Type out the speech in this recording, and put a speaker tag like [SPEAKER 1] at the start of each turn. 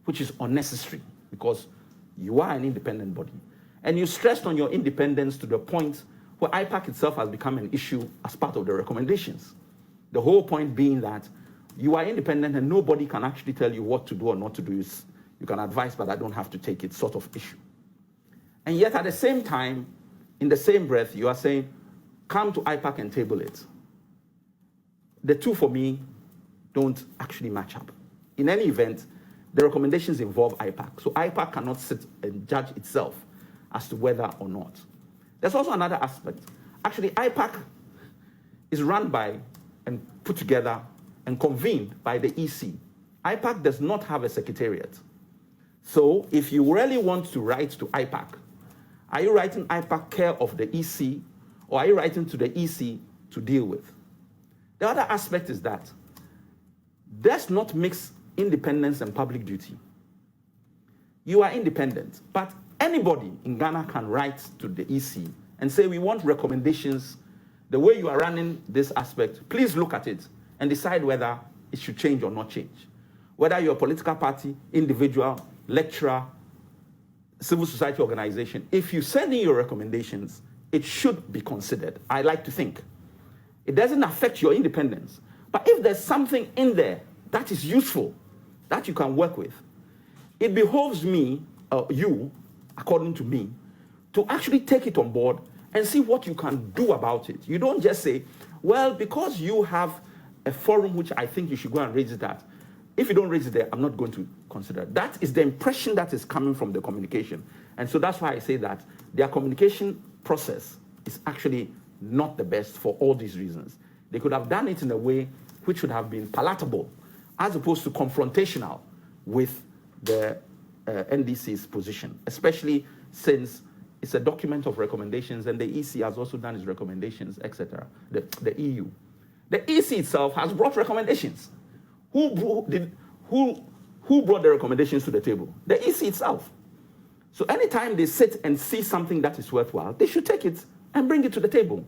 [SPEAKER 1] which is unnecessary because you are an independent body. And you stressed on your independence to the point where IPAC itself has become an issue as part of the recommendations. The whole point being that you are independent and nobody can actually tell you what to do or not to do. You can advise, but I don't have to take it sort of issue. And yet at the same time, in the same breath, you are saying, come to IPAC and table it. The two, for me, don't actually match up. In any event, the recommendations involve IPAC. So IPAC cannot sit and judge itself as to whether or not. There's also another aspect. Actually, IPAC is run by and put together and convened by the EC. IPAC does not have a secretariat. So if you really want to write to IPAC, are you writing IPAC care of the EC, or are you writing to the EC to deal with? The other aspect is that let's not mix independence and public duty. You are independent, but anybody in Ghana can write to the EC and say, we want recommendations, the way you are running this aspect, please look at it and decide whether it should change or not change. Whether you're a political party, individual, lecturer, civil society organization, if you send in your recommendations, it should be considered, I like to think. It doesn't affect your independence. But if there's something in there that is useful, that you can work with, it behoves me, you, according to me, to actually take it on board and see what you can do about it. You don't just say, well, because you have a forum which I think you should go and raise it at, if you don't raise it there, I'm not going to consider it. That is the impression that is coming from the communication. And so that's why I say that their communication process is actually not the best for all these reasons. They could have done it in a way which would have been palatable, as opposed to confrontational with the NDC's position, especially since it's a document of recommendations and the EC has also done its recommendations, etc. The EU. The EC itself has brought recommendations. Who brought the recommendations to the table? The EC itself. So anytime they sit and see something that is worthwhile, they should take it and bring it to the table.